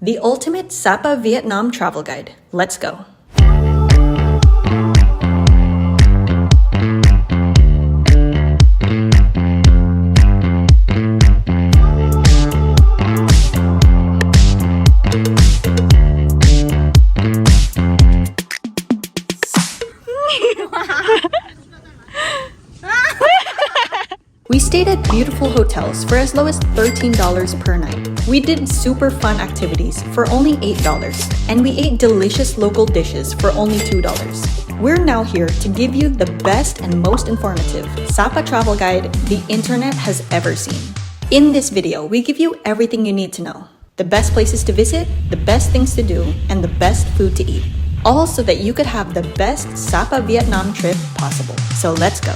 The ultimate Sapa Vietnam travel guide. Let's go. We stayed at beautiful hotels for as low as $13 per night. We did super fun activities for only $8, and we ate delicious local dishes for only $2. We're now here to give you the best and most informative Sapa travel guide the internet has ever seen. In this video, we give you everything you need to know. The best places to visit, the best things to do, and the best food to eat. All so that you could have the best Sapa Vietnam trip possible. So let's go.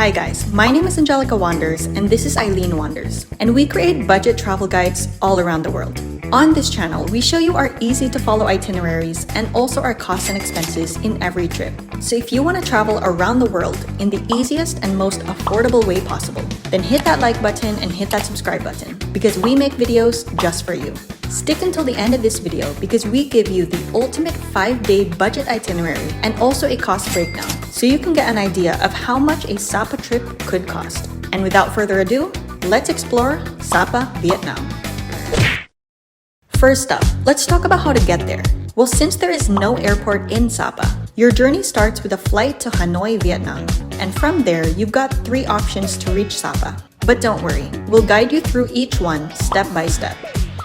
Hi guys, my name is Angelica Wanders and this is Eileen Wanders, and we create budget travel guides all around the world. On this channel, we show you our easy to follow itineraries and also our costs and expenses in every trip. So if you want to travel around the world in the easiest and most affordable way possible, then hit that like button and hit that subscribe button because we make videos just for you. Stick until the end of this video because we give you the ultimate 5-day budget itinerary and also a cost breakdown so you can get an idea of how much a Sapa trip could cost. And without further ado, let's explore Sapa Vietnam. First up, let's talk about how to get there. Well, since there is no airport in Sapa, your journey starts with a flight to Hanoi, Vietnam. And from there, you've got 3 options to reach Sapa. But don't worry, we'll guide you through each one step by step.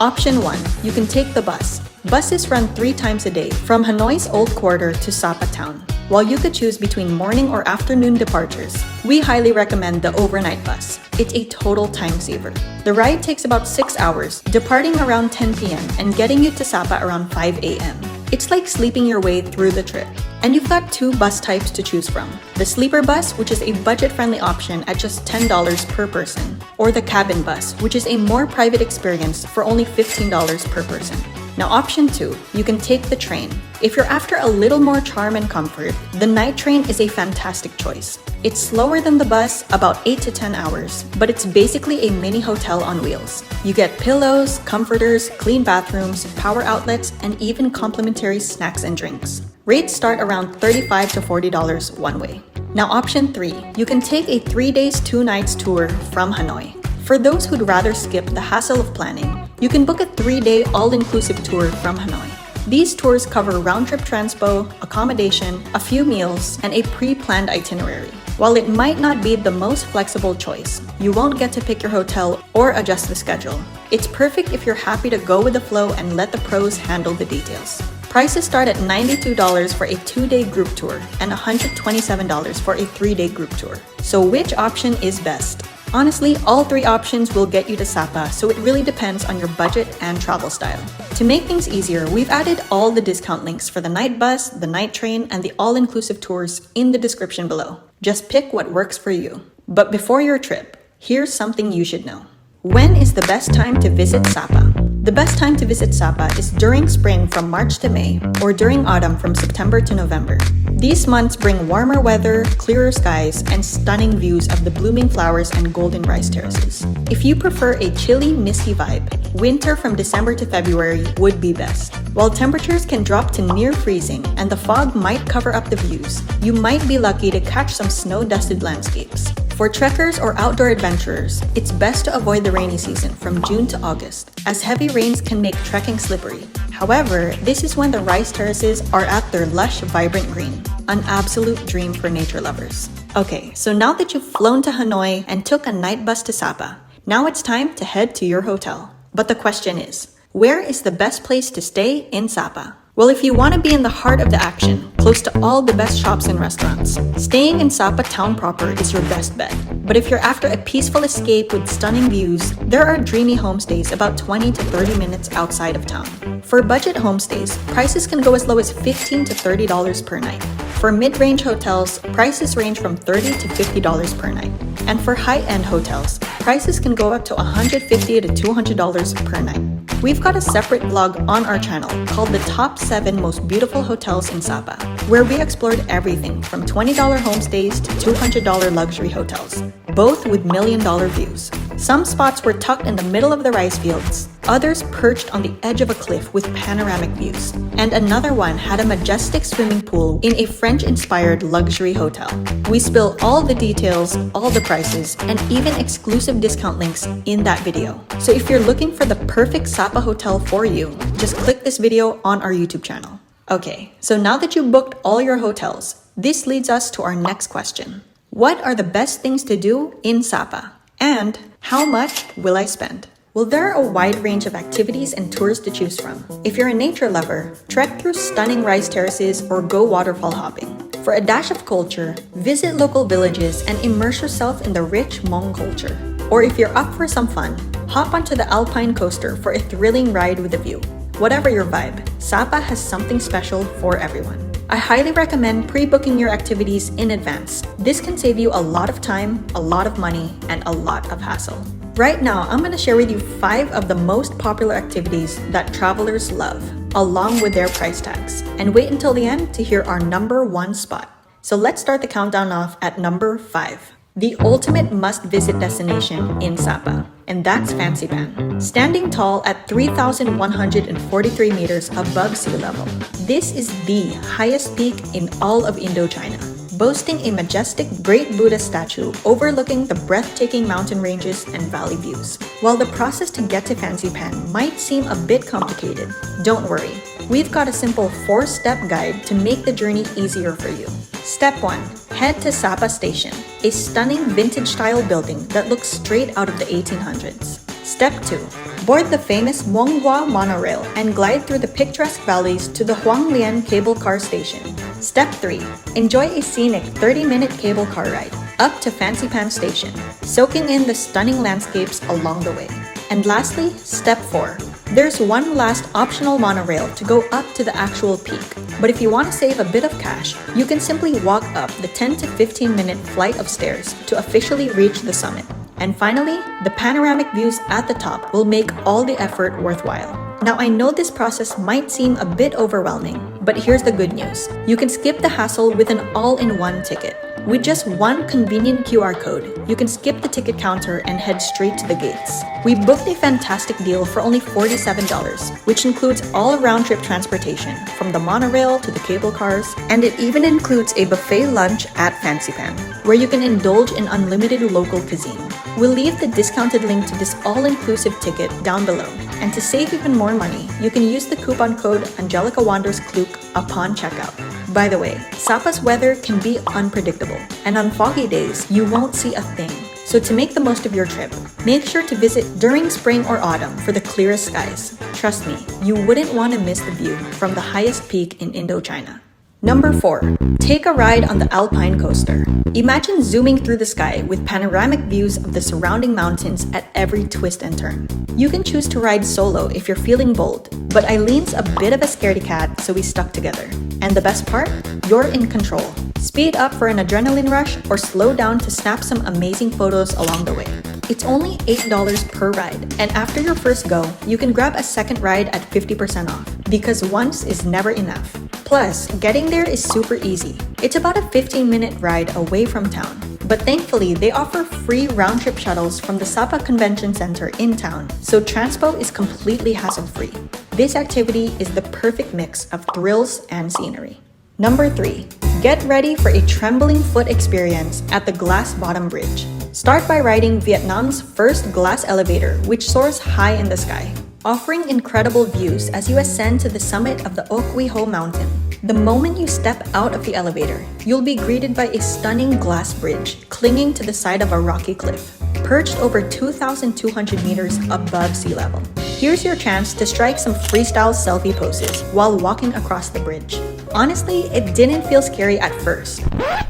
Option 1, you can take the bus. Buses run 3 times a day from Hanoi's Old Quarter to Sapa Town. While you could choose between morning or afternoon departures, we highly recommend the overnight bus. It's a total time saver. The ride takes about 6 hours, departing around 10 p.m. and getting you to Sapa around 5 a.m. It's like sleeping your way through the trip. And you've got 2 bus types to choose from. The sleeper bus, which is a budget-friendly option at just $10 per person, or the cabin bus, which is a more private experience for only $15 per person. Now option 2, you can take the train. If you're after a little more charm and comfort, the night train is a fantastic choice. It's slower than the bus, about 8 to 10 hours, but it's basically a mini hotel on wheels. You get pillows, comforters, clean bathrooms, power outlets, and even complimentary snacks and drinks. Rates start around $35 to $40 one way. Now option 3, you can take a 3 days 2 nights tour from Hanoi. For those who'd rather skip the hassle of planning, you can book a 3-day all-inclusive tour from Hanoi. These tours cover round-trip transpo, accommodation, a few meals, and a pre-planned itinerary. While it might not be the most flexible choice, you won't get to pick your hotel or adjust the schedule. It's perfect if you're happy to go with the flow and let the pros handle the details. Prices start at $92 for a 2-day group tour and $127 for a 3-day group tour. So which option is best? Honestly, all 3 options will get you to Sapa, so it really depends on your budget and travel style. To make things easier, we've added all the discount links for the night bus, the night train, and the all-inclusive tours in the description below. Just pick what works for you. But before your trip, here's something you should know. When is the best time to visit Sapa? The best time to visit Sapa is during spring from March to May or during autumn from September to November. These months bring warmer weather, clearer skies, and stunning views of the blooming flowers and golden rice terraces. If you prefer a chilly, misty vibe, winter from December to February would be best. While temperatures can drop to near freezing and the fog might cover up the views, you might be lucky to catch some snow-dusted landscapes. For trekkers or outdoor adventurers, it's best to avoid the rainy season from June to August, as heavy rains can make trekking slippery. However, this is when the rice terraces are at their lush, vibrant green, an absolute dream for nature lovers. Okay, so now that you've flown to Hanoi and took a night bus to Sapa, now it's time to head to your hotel. But the question is, where is the best place to stay in Sapa? Well, if you want to be in the heart of the action, close to all the best shops and restaurants, staying in Sapa town proper is your best bet. But if you're after a peaceful escape with stunning views, there are dreamy homestays about 20 to 30 minutes outside of town. For budget homestays, prices can go as low as $15 to $30 per night. For mid-range hotels, prices range from $30 to $50 per night. And for high-end hotels, prices can go up to $150 to $200 per night. we've got a separate vlog on our channel called the Top 7 Most Beautiful Hotels in Sapa, where we explored everything from $20 homestays to $200 luxury hotels, both with million-dollar views. Some spots were tucked in the middle of the rice fields, others perched on the edge of a cliff with panoramic views, and another one had a majestic swimming pool in a French-inspired luxury hotel. We spill all the details, all the prices, and even exclusive discount links in that video. So if you're looking for the perfect Sapa hotel for you, just click this video on our YouTube channel. Okay, so now that you booked all your hotels, this leads us to our next question. What are the best things to do in Sapa? And how much will I spend? Well, there are a wide range of activities and tours to choose from. If you're a nature lover, trek through stunning rice terraces or go waterfall hopping. For a dash of culture, visit local villages and immerse yourself in the rich Hmong culture. Or if you're up for some fun, hop onto the Alpine coaster for a thrilling ride with a view. Whatever your vibe, Sapa has something special for everyone. I highly recommend pre-booking your activities in advance. This can save you a lot of time, a lot of money, and a lot of hassle. Right now, I'm going to share with you 5 of the most popular activities that travelers love, along with their price tags. And wait until the end to hear our number 1 spot. So let's start the countdown off at number 5. The ultimate must-visit destination in Sapa, and that's Fancy Pan. Standing tall at 3,143 meters above sea level, this is the highest peak in all of Indochina, boasting a majestic Great Buddha statue overlooking the breathtaking mountain ranges and valley views. While the process to get to Fancy Pan might seem a bit complicated, don't worry. We've got a simple 4-step guide to make the journey easier for you. Step 1. Head to Sapa Station, a stunning vintage-style building that looks straight out of the 1800s. Step 2. Board the famous Muonghua monorail and glide through the picturesque valleys to the Huanglian cable car station. Step 3. Enjoy a scenic 30-minute cable car ride up to Fancy Pan Station, soaking in the stunning landscapes along the way. And lastly, Step 4. There's one last optional monorail to go up to the actual peak. But if you want to save a bit of cash, you can simply walk up the 10 to 15-minute flight of stairs to officially reach the summit. And finally, the panoramic views at the top will make all the effort worthwhile. Now, I know this process might seem a bit overwhelming, but here's the good news. You can skip the hassle with an all-in-one ticket. With just one convenient QR code, you can skip the ticket counter and head straight to the gates. We booked a fantastic deal for only $47, which includes all round-trip transportation, from the monorail to the cable cars, and it even includes a buffet lunch at Fancy Pan, where you can indulge in unlimited local cuisine. We'll leave the discounted link to this all-inclusive ticket down below. And to save even more money, you can use the coupon code Angelica Wanders Klook upon checkout. By the way, Sapa's weather can be unpredictable, and on foggy days, you won't see a thing. So to make the most of your trip, make sure to visit during spring or autumn for the clearest skies. Trust me, you wouldn't want to miss the view from the highest peak in Indochina. Number 4. Take a ride on the Alpine coaster. Imagine zooming through the sky with panoramic views of the surrounding mountains at every twist and turn. You can choose to ride solo if you're feeling bold, but Eileen's a bit of a scaredy cat, so we stuck together. And the best part? You're in control. Speed up for an adrenaline rush or slow down to snap some amazing photos along the way. It's only $8 per ride, and after your first go, you can grab a second ride at 50% off, because once is never enough. Plus, getting there is super easy. It's about a 15-minute ride away from town. But thankfully, they offer free round-trip shuttles from the Sapa Convention Center in town, so transpo is completely hassle-free. This activity is the perfect mix of thrills and scenery. Number 3. Get ready for a trembling foot experience at the Glass Bottom Bridge. Start by riding Vietnam's first glass elevator, which soars high in the sky, offering incredible views as you ascend to the summit of the Oc Quy Ho mountain. The moment you step out of the elevator, you'll be greeted by a stunning glass bridge clinging to the side of a rocky cliff, perched over 2,200 meters above sea level. Here's your chance to strike some freestyle selfie poses while walking across the bridge. Honestly, it didn't feel scary at first,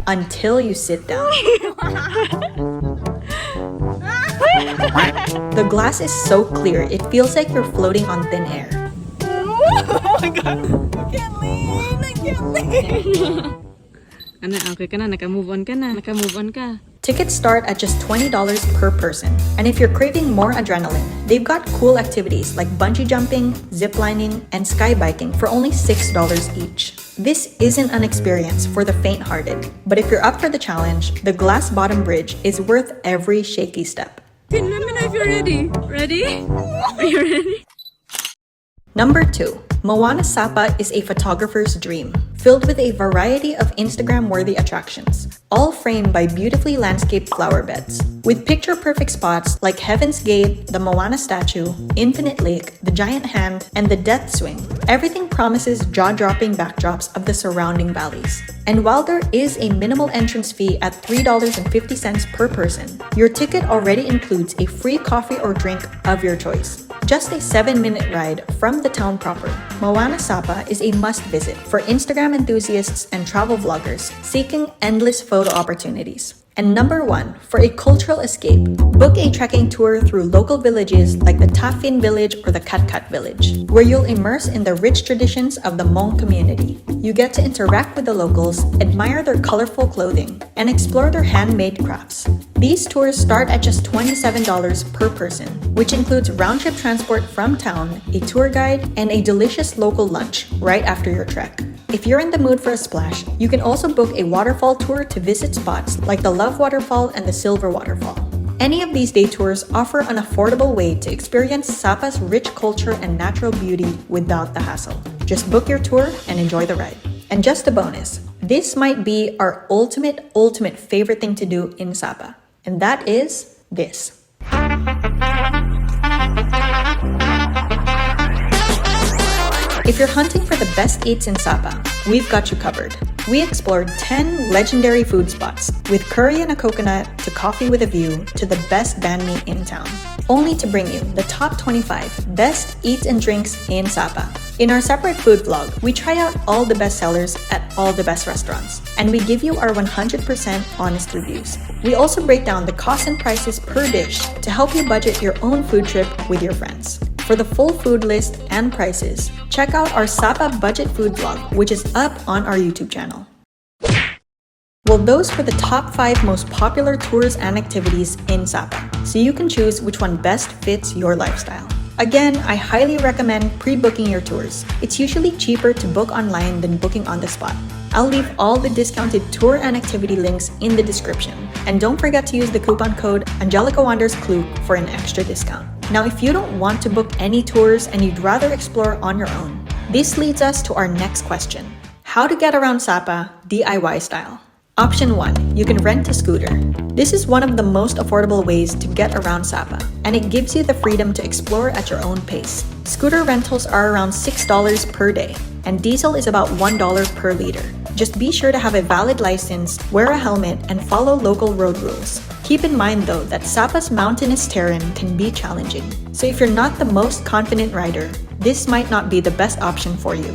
until you sit down. The glass is so clear, it feels like you're floating on thin air. Oh my god, I can't lean. Ano, okay ka na? Naka-move on ka na? Naka-move on ka? Tickets start at just $20 per person. And if you're craving more adrenaline, they've got cool activities like bungee jumping, ziplining, and sky biking for only $6 each. This isn't an experience for the faint-hearted, but if you're up for the challenge, the glass bottom bridge is worth every shaky step. Okay, let me know if you're ready. Ready? Are you ready? Number 2. Moana Sapa is a photographer's dream, filled with a variety of Instagram-worthy attractions, all framed by beautifully landscaped flower beds. With picture-perfect spots like Heaven's Gate, the Moana statue, Infinite Lake, the Giant Hand, and the Death Swing, everything promises jaw-dropping backdrops of the surrounding valleys. And while there is a minimal entrance fee at $3.50 per person, your ticket already includes a free coffee or drink of your choice. Just a 7-minute ride from the town proper, Moana Sapa is a must-visit for Instagram enthusiasts and travel vloggers seeking endless photo opportunities. And number 1, for a cultural escape, book a trekking tour through local villages like the Tafin village or the Katkat village, where you'll immerse in the rich traditions of the Hmong community. You get to interact with the locals, admire their colorful clothing, and explore their handmade crafts. These tours start at just $27 per person, which includes round-trip transport from town, a tour guide, and a delicious local lunch right after your trek. If you're in the mood for a splash, you can also book a waterfall tour to visit spots like the Love Waterfall and the Silver Waterfall. Any of these day tours offer an affordable way to experience Sapa's rich culture and natural beauty without the hassle. Just book your tour and enjoy the ride. And just a bonus, this might be our ultimate favorite thing to do in Sapa, and that is this. If you're hunting for the best eats in Sapa, we've got you covered. We explored 10 legendary food spots, with curry and a coconut to coffee with a view to the best banh mi in town, only to bring you the top 25 best eats and drinks in Sapa. In our separate food vlog, we try out all the best sellers at all the best restaurants, and we give you our 100% honest reviews. We also break down the costs and prices per dish to help you budget your own food trip with your friends. For the full food list and prices, check out our Sapa budget food vlog, which is up on our YouTube channel. Well, those were the top 5 most popular tours and activities in Sapa, so you can choose which one best fits your lifestyle. Again, I highly recommend pre-booking your tours. It's usually cheaper to book online than booking on the spot. I'll leave all the discounted tour and activity links in the description. And don't forget to use the coupon code AngelicaWandersKlug for an extra discount. Now, if you don't want to book any tours and you'd rather explore on your own, this leads us to our next question. How to get around Sapa DIY style. Option 1. You can rent a scooter. This is one of the most affordable ways to get around Sapa, and it gives you the freedom to explore at your own pace. Scooter rentals are around $6 per day, and diesel is about $1 per liter. Just be sure to have a valid license, wear a helmet, and follow local road rules. Keep in mind though that Sapa's mountainous terrain can be challenging, so if you're not the most confident rider, this might not be the best option for you.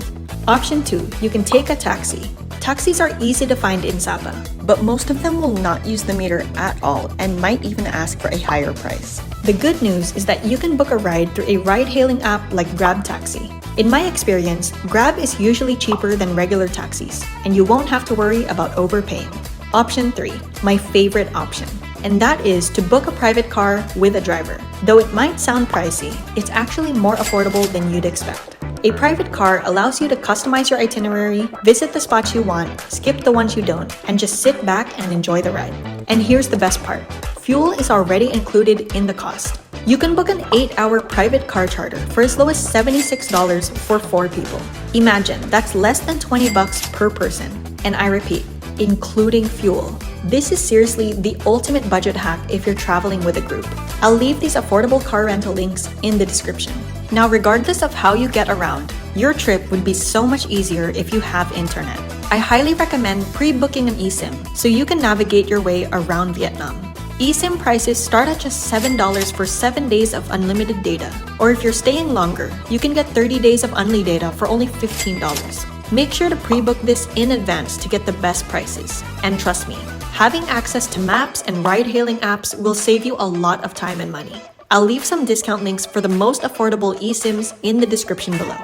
Option 2. You can take a taxi. Taxis are easy to find in Sapa, but most of them will not use the meter at all and might even ask for a higher price. The good news is that you can book a ride through a ride-hailing app like Grab Taxi. In my experience, Grab is usually cheaper than regular taxis, and you won't have to worry about overpaying. Option 3, my favorite option, and that is to book a private car with a driver. Though it might sound pricey, it's actually more affordable than you'd expect. A private car allows you to customize your itinerary, visit the spots you want, skip the ones you don't, and just sit back and enjoy the ride. And here's the best part. Fuel is already included in the cost. You can book an 8-hour private car charter for as low as $76 for 4 people. Imagine, that's less than $20 per person. And I repeat, including fuel. This is seriously the ultimate budget hack if you're traveling with a group. I'll leave these affordable car rental links in the description. Now, regardless of how you get around, your trip would be so much easier if you have internet. I highly recommend pre-booking an eSIM so you can navigate your way around Vietnam. eSIM prices start at just $7 for 7 days of unlimited data. Or if you're staying longer, you can get 30 days of unli data for only $15. Make sure to pre-book this in advance to get the best prices. And trust me, having access to maps and ride-hailing apps will save you a lot of time and money. I'll leave some discount links for the most affordable eSIMs in the description below.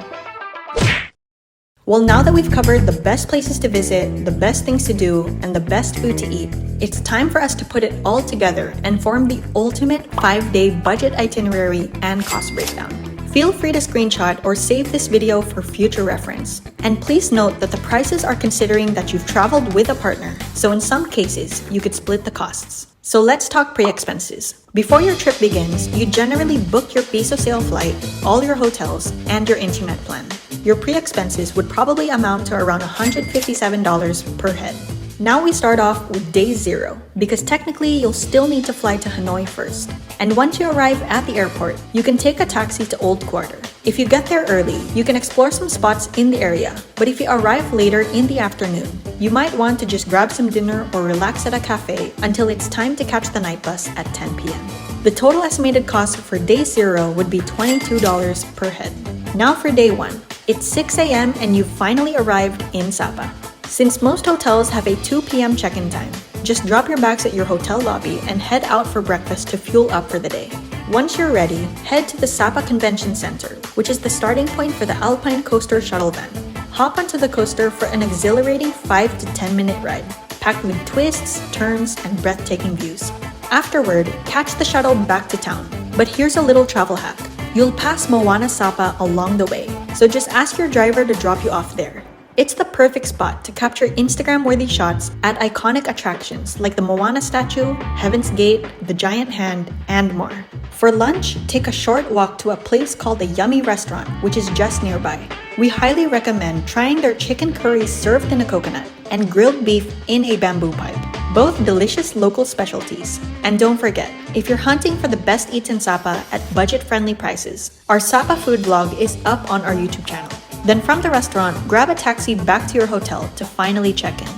Well, now that we've covered the best places to visit, the best things to do, and the best food to eat, it's time for us to put it all together and form the ultimate 5-day budget itinerary and cost breakdown. Feel free to screenshot or save this video for future reference. And please note that the prices are considering that you've traveled with a partner, so in some cases, you could split the costs. So let's talk pre-expenses. Before your trip begins, you generally book your peso sale flight, all your hotels, and your internet plan. Your pre-expenses would probably amount to around $157 per head. Now we start off with day 0, because technically you'll still need to fly to Hanoi first. And once you arrive at the airport, you can take a taxi to Old Quarter. If you get there early, you can explore some spots in the area, but if you arrive later in the afternoon, you might want to just grab some dinner or relax at a cafe until it's time to catch the night bus at 10 p.m. The total estimated cost for day 0 would be $22 per head. Now for day 1. It's 6 a.m. and you've finally arrived in Sapa. Since most hotels have a 2 p.m. check-in time, just drop your bags at your hotel lobby and head out for breakfast to fuel up for the day. Once you're ready, head to the Sapa Convention Center, which is the starting point for the Alpine Coaster shuttle van. Hop onto the coaster for an exhilarating 5 to 10 minute ride, packed with twists, turns, and breathtaking views. Afterward, catch the shuttle back to town. But here's a little travel hack. You'll pass Moana Sapa along the way, so just ask your driver to drop you off there. It's the perfect spot to capture Instagram-worthy shots at iconic attractions like the Moana statue, Heaven's Gate, the Giant Hand, and more. For lunch, take a short walk to a place called the Yummy Restaurant, which is just nearby. We highly recommend trying their chicken curry served in a coconut and grilled beef in a bamboo pipe. Both delicious local specialties. And don't forget, if you're hunting for the best eats in Sapa at budget-friendly prices, our Sapa food vlog is up on our YouTube channel. Then from the restaurant, grab a taxi back to your hotel to finally check in.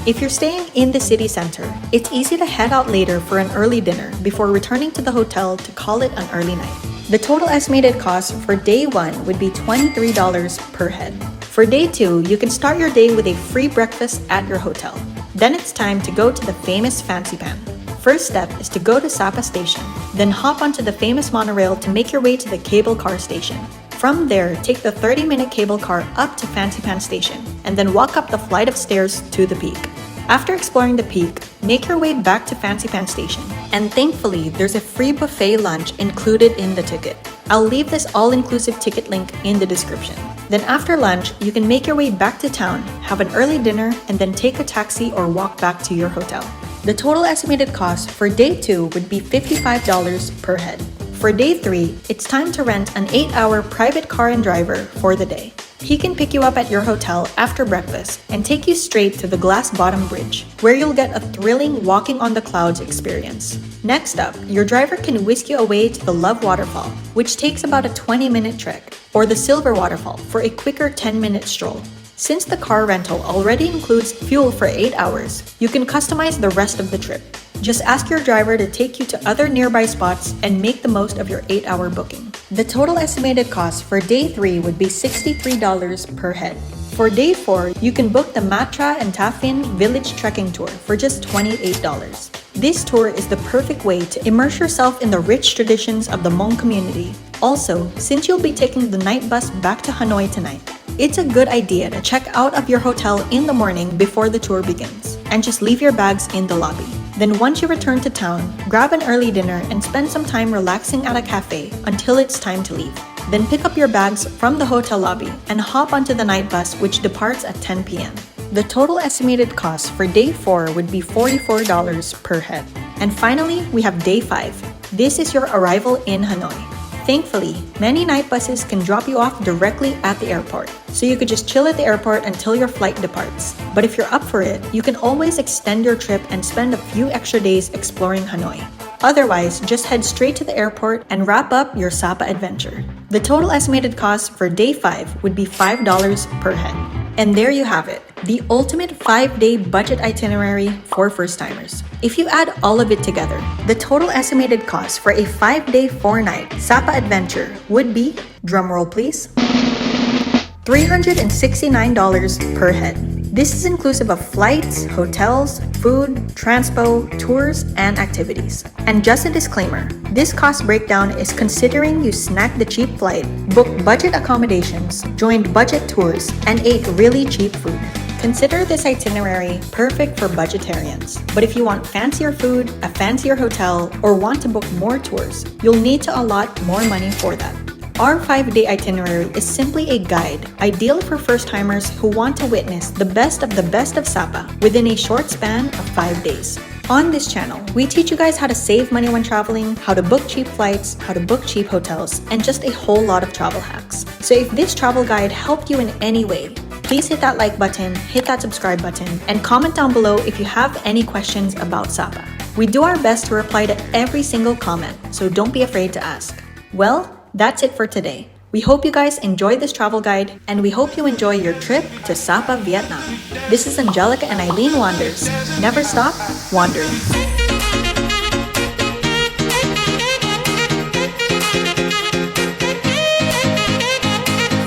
If you're staying in the city center, it's easy to head out later for an early dinner before returning to the hotel to call it an early night. The total estimated cost for day 1 would be $23 per head. For day 2, you can start your day with a free breakfast at your hotel. Then it's time to go to the famous Fancy Pan. First step is to go to Sapa Station, then hop onto the famous monorail to make your way to the cable car station. From there, take the 30-minute cable car up to Fancy Pan Station, and then walk up the flight of stairs to the peak. After exploring the peak, make your way back to Fancy Pan Station, and thankfully, there's a free buffet lunch included in the ticket. I'll leave this all-inclusive ticket link in the description. Then after lunch, you can make your way back to town, have an early dinner, and then take a taxi or walk back to your hotel. The total estimated cost for day 2 would be $55 per head. For day 3, it's time to rent an 8-hour private car and driver for the day. He can pick you up at your hotel after breakfast and take you straight to the Glass Bottom Bridge, where you'll get a thrilling walking on the clouds experience. Next up, your driver can whisk you away to the Love Waterfall, which takes about a 20-minute trek, or the Silver Waterfall for a quicker 10-minute stroll. Since the car rental already includes fuel for 8 hours, you can customize the rest of the trip. Just ask your driver to take you to other nearby spots and make the most of your 8-hour booking. The total estimated cost for day 3 would be $63 per head. For day 4, you can book the Matra and Tafin Village Trekking Tour for just $28. This tour is the perfect way to immerse yourself in the rich traditions of the Hmong community. Also, since you'll be taking the night bus back to Hanoi tonight, it's a good idea to check out of your hotel in the morning before the tour begins, and just leave your bags in the lobby. Then once you return to town, grab an early dinner and spend some time relaxing at a cafe until it's time to leave. Then pick up your bags from the hotel lobby and hop onto the night bus, which departs at 10 p.m. The total estimated cost for day 4 would be $44 per head. And finally, we have day 5. This is your arrival in Hanoi. Thankfully, many night buses can drop you off directly at the airport, so you could just chill at the airport until your flight departs. But if you're up for it, you can always extend your trip and spend a few extra days exploring Hanoi. Otherwise, just head straight to the airport and wrap up your Sapa adventure. The total estimated cost for day 5 would be $5 per head. And there you have it, the ultimate 5-day budget itinerary for first-timers. If you add all of it together, the total estimated cost for a 5-day 4-night Sapa adventure would be, drumroll please, $369 per head. This is inclusive of flights, hotels, food, transpo, tours, and activities. And just a disclaimer, this cost breakdown is considering you snagged the cheap flight, booked budget accommodations, joined budget tours, and ate really cheap food. Consider this itinerary perfect for budgetarians. But if you want fancier food, a fancier hotel, or want to book more tours, you'll need to allot more money for that. Our 5-day itinerary is simply a guide, ideal for first-timers who want to witness the best of Sapa within a short span of 5 days. On this channel, we teach you guys how to save money when traveling, how to book cheap flights, how to book cheap hotels, and just a whole lot of travel hacks. So if this travel guide helped you in any way, please hit that like button, hit that subscribe button, and comment down below if you have any questions about Sapa. We do our best to reply to every single comment, so don't be afraid to ask. Well, that's it for today. We hope you guys enjoyed this travel guide, and we hope you enjoy your trip to Sapa, Vietnam. This is Angelica and Eileen Wanders. Never stop wandering.